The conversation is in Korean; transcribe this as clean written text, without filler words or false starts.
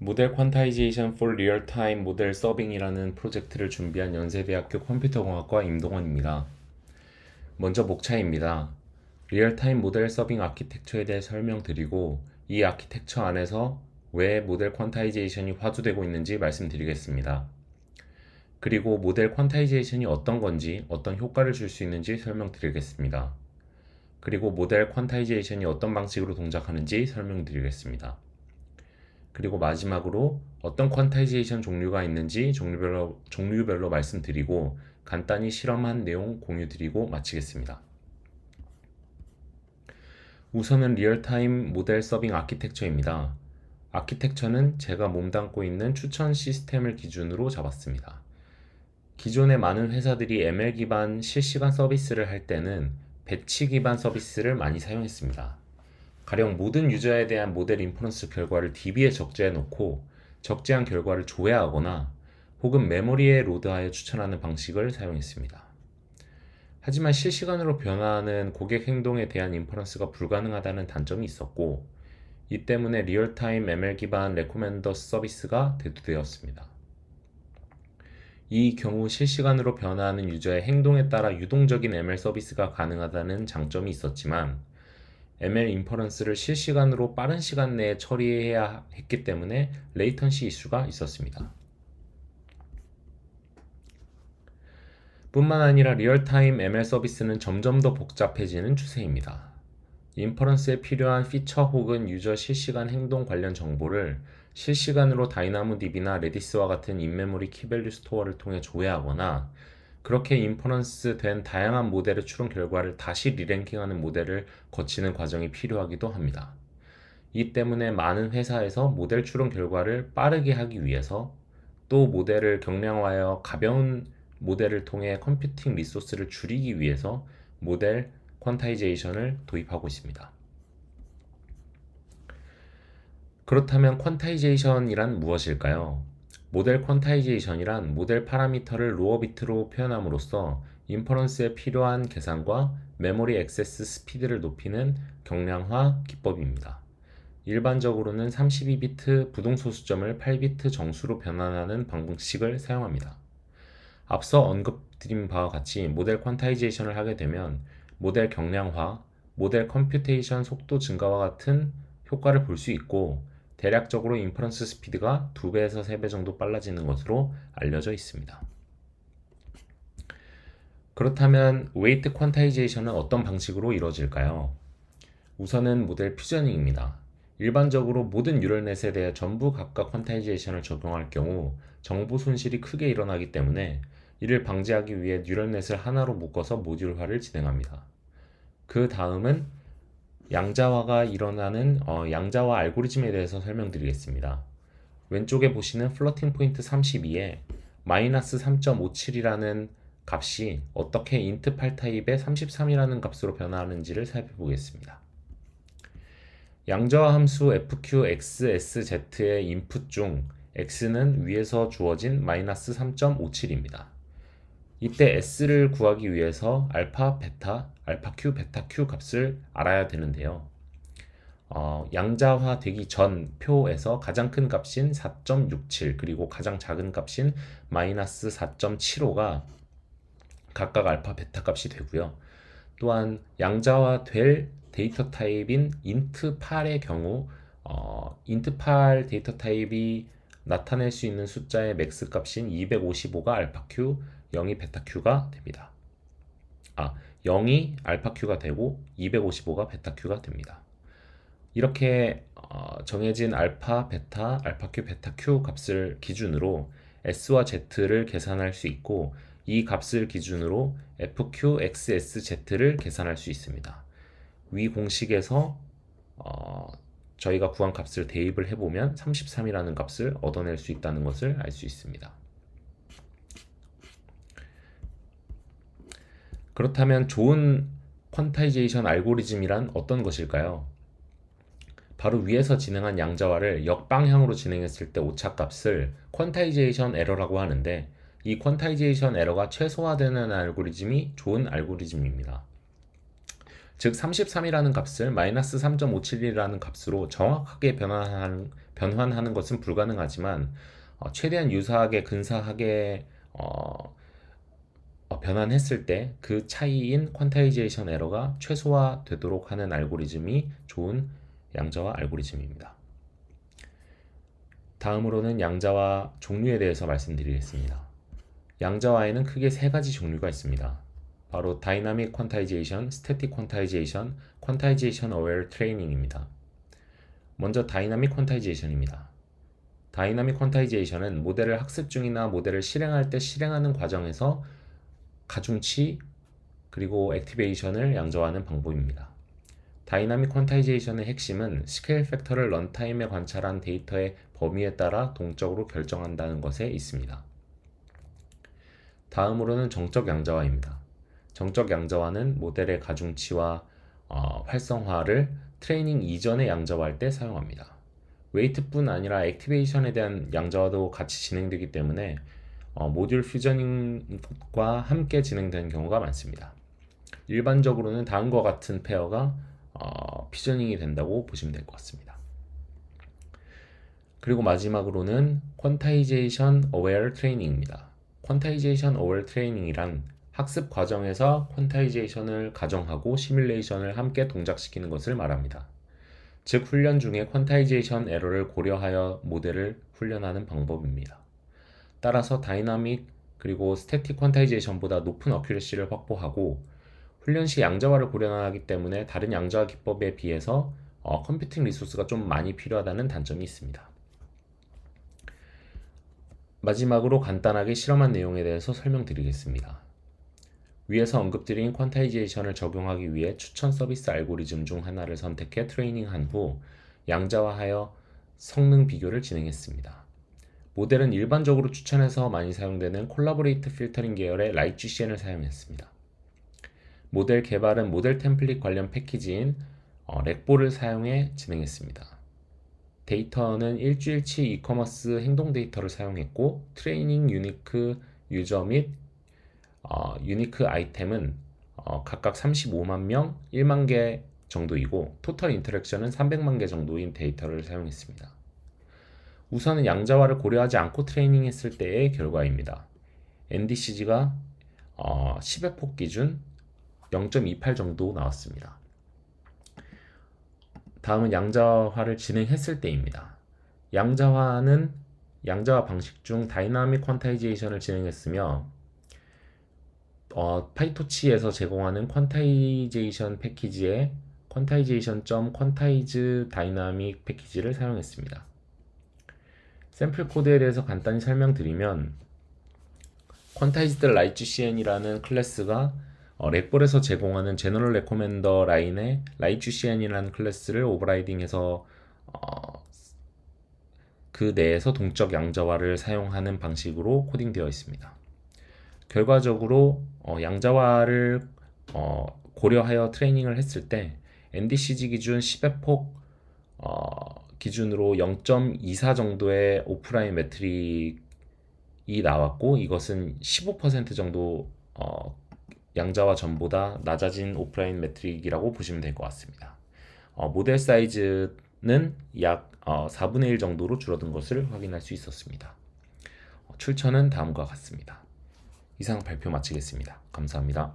모델 퀀타이제이션 for 리얼타임 모델 서빙이라는 프로젝트를 준비한 연세대학교 컴퓨터공학과 임동원입니다. 먼저 목차입니다. 리얼타임 모델 서빙 아키텍처에 대해 설명드리고 이 아키텍처 안에서 왜 모델 퀀타이제이션이 화두되고 있는지 말씀드리겠습니다. 그리고 모델 퀀타이제이션이 어떤 건지 어떤 효과를 줄 수 있는지 설명드리겠습니다. 그리고 모델 퀀타이제이션이 어떤 방식으로 동작하는지 설명드리겠습니다. 그리고 마지막으로 어떤 퀀타이제이션 종류가 있는지 종류별로 말씀드리고 간단히 실험한 내용 공유드리고 마치겠습니다. 우선은 리얼타임 모델 서빙 아키텍처입니다. 아키텍처는 제가 몸담고 있는 추천 시스템을 기준으로 잡았습니다. 기존의 많은 회사들이 ML 기반 실시간 서비스를 할 때는 배치 기반 서비스를 많이 사용했습니다. 가령 모든 유저에 대한 모델 인퍼런스 결과를 DB에 적재해 놓고 적재한 결과를 조회하거나 혹은 메모리에 로드하여 추천하는 방식을 사용했습니다. 하지만 실시간으로 변화하는 고객 행동에 대한 인퍼런스가 불가능하다는 단점이 있었고 이 때문에 리얼타임 ML 기반 레코멘더 서비스가 대두되었습니다. 이 경우 실시간으로 변화하는 유저의 행동에 따라 유동적인 ML 서비스가 가능하다는 장점이 있었지만 ML 인퍼런스를 실시간으로 빠른 시간 내에 처리해야 했기 때문에 레이턴시 이슈가 있었습니다. 뿐만 아니라 리얼타임 ML 서비스는 점점 더 복잡해지는 추세입니다. 인퍼런스에 필요한 피처 혹은 유저 실시간 행동 관련 정보를 실시간으로 다이나모DB나 레디스와 같은 인메모리 키밸류 스토어를 통해 조회하거나 그렇게 인퍼런스 된 다양한 모델의 추론 결과를 다시 리랭킹하는 모델을 거치는 과정이 필요하기도 합니다. 이 때문에 많은 회사에서 모델 추론 결과를 빠르게 하기 위해서 또 모델을 경량화하여 가벼운 모델을 통해 컴퓨팅 리소스를 줄이기 위해서 모델 퀀타이제이션을 도입하고 있습니다. 그렇다면 퀀타이제이션이란 무엇일까요? 모델 퀀타이제이션이란 모델 파라미터를 로어 비트로 표현함으로써 인퍼런스에 필요한 계산과 메모리 액세스 스피드를 높이는 경량화 기법입니다. 일반적으로는 32비트 부동소 수점을 8비트 정수로 변환하는 방식을 사용합니다. 앞서 언급드린 바와 같이 모델 퀀타이제이션을 하게 되면 모델 경량화, 모델 컴퓨테이션 속도 증가와 같은 효과를 볼 수 있고 대략적으로 인퍼런스 스피드가 2배에서 3배 정도 빨라지는 것으로 알려져 있습니다. 그렇다면 웨이트 퀀타이제이션은 어떤 방식으로 이루어질까요? 우선은 모델 퓨저닝입니다. 일반적으로 모든 뉴럴넷에 대해 전부 각각 퀀타이제이션을 적용할 경우 정보 손실이 크게 일어나기 때문에 이를 방지하기 위해 뉴럴넷을 하나로 묶어서 모듈화를 진행합니다. 그 다음은 양자화가 일어나는 양자화 알고리즘에 대해서 설명드리겠습니다. 왼쪽에 보시는 플러팅 포인트 32에 마이너스 3.57이라는 값이 어떻게 int 8 타입의 33이라는 값으로 변화하는지를 살펴보겠습니다. 양자화 함수 fqxsz의 인풋 중 x는 위에서 주어진 마이너스 3.57입니다. 이때 s를 구하기 위해서 알파, 베타, 알파 q, 베타 q 값을 알아야 되는데요. 양자화 되기 전 표에서 가장 큰 값인 4.67 그리고 가장 작은 값인 마이너스 4.75가 각각 알파, 베타 값이 되고요. 또한 양자화 될 데이터 타입인 int8의 경우 int8 데이터 타입이 나타낼 수 있는 숫자의 맥스 값인 255가 알파 q, 0이 베타 q가 됩니다. 0이 알파 q가 되고 255가 베타 q가 됩니다. 이렇게 정해진 알파, 베타, 알파 q, 베타 q 값을 기준으로 s와 z를 계산할 수 있고 이 값을 기준으로 fq, x, sz를 계산할 수 있습니다. 위 공식에서 저희가 구한 값을 대입을 해보면 33이라는 값을 얻어낼 수 있다는 것을 알 수 있습니다. 그렇다면 좋은 퀀타이제이션 알고리즘이란 어떤 것일까요? 바로 위에서 진행한 양자화를 역방향으로 진행했을 때 오차값을 퀀타이제이션 에러라고 하는데 이 퀀타이제이션 에러가 최소화되는 알고리즘이 좋은 알고리즘입니다. 즉 33이라는 값을 마이너스 3.571이라는 값으로 정확하게 변환하는 것은 불가능하지만 최대한 유사하게 근사하게 변환했을 때 그 차이인 퀀타이제이션 에러가 최소화되도록 하는 알고리즘이 좋은 양자화 알고리즘입니다. 다음으로는 양자화 종류에 대해서 말씀드리겠습니다. 양자화에는 크게 세 가지 종류가 있습니다. 바로 다이나믹 퀀타이제이션, 스태틱 퀀타이제이션, 퀀타이제이션 어웨어 트레이닝입니다. 먼저 다이나믹 퀀타이제이션입니다. 다이나믹 퀀타이제이션은 모델을 학습 중이나 모델을 실행할 때 실행하는 과정에서 가중치 그리고 액티베이션을 양자화하는 방법입니다. 다이나믹 퀀타이제이션의 핵심은 스케일 팩터를 런타임에 관찰한 데이터의 범위에 따라 동적으로 결정한다는 것에 있습니다. 다음으로는 정적 양자화입니다. 정적 양자화는 모델의 가중치와 활성화를 트레이닝 이전에 양자화할 때 사용합니다. 웨이트뿐 아니라 액티베이션에 대한 양자화도 같이 진행되기 때문에 모듈 퓨저닝과 함께 진행되는 경우가 많습니다. 일반적으로는 다음과 같은 페어가 퓨저닝이 된다고 보시면 될 것 같습니다. 그리고 마지막으로는 퀀타이제이션 어웨어 트레이닝입니다. 퀀타이제이션 어웨어 트레이닝이란 학습 과정에서 퀀타이제이션을 가정하고 시뮬레이션을 함께 동작시키는 것을 말합니다. 즉 훈련 중에 퀀타이제이션 에러를 고려하여 모델을 훈련하는 방법입니다. 따라서 다이나믹 그리고 스태틱 퀀타이제이션보다 높은 어큐러시를 확보하고 훈련 시 양자화를 고려하기 때문에 다른 양자화 기법에 비해서 컴퓨팅 리소스가 좀 많이 필요하다는 단점이 있습니다. 마지막으로 간단하게 실험한 내용에 대해서 설명드리겠습니다. 위에서 언급드린 퀀타이제이션을 적용하기 위해 추천 서비스 알고리즘 중 하나를 선택해 트레이닝한 후 양자화하여 성능 비교를 진행했습니다. 모델은 일반적으로 추천해서 많이 사용되는 콜라보레이트 필터링 계열의 라이트GCN을 사용했습니다. 모델 개발은 모델 템플릿 관련 패키지인 렉보를 사용해 진행했습니다. 데이터는 일주일치 이커머스 행동 데이터를 사용했고 트레이닝 유니크 유저 및 유니크 아이템은 각각 35만 명, 1만 개 정도이고 토탈 인터랙션은 300만 개 정도인 데이터를 사용했습니다. 우선은 양자화를 고려하지 않고 트레이닝했을 때의 결과입니다. NDCG가 10의 폭 기준 0.28 정도 나왔습니다. 다음은 양자화를 진행했을 때입니다. 양자화는 양자화 방식 중 다이나믹 퀀타이제이션을 진행했으며 파이토치에서 제공하는 퀀타이제이션 패키지의 퀀타이제이션.퀀타이즈 다이나믹 패키지를 사용했습니다. 샘플 코드에 대해서 간단히 설명드리면 퀀타이즈드 라이트GCN이라는 클래스가 렉볼에서 제공하는 제너럴 레코멘더 라인에 라이트GCN이라는 클래스를 오버라이딩해서 그 내에서 동적 양자화를 사용하는 방식으로 코딩되어 있습니다. 결과적으로 양자화를 고려하여 트레이닝을 했을 때 NDCG 기준 10의 폭 기준으로 0.24 정도의 오프라인 매트릭이 나왔고 이것은 15% 정도 양자화 전보다 낮아진 오프라인 매트릭이라고 보시면 될 것 같습니다. 모델 사이즈는 약 4분의 1 정도로 줄어든 것을 확인할 수 있었습니다. 출처는 다음과 같습니다. 이상 발표 마치겠습니다. 감사합니다.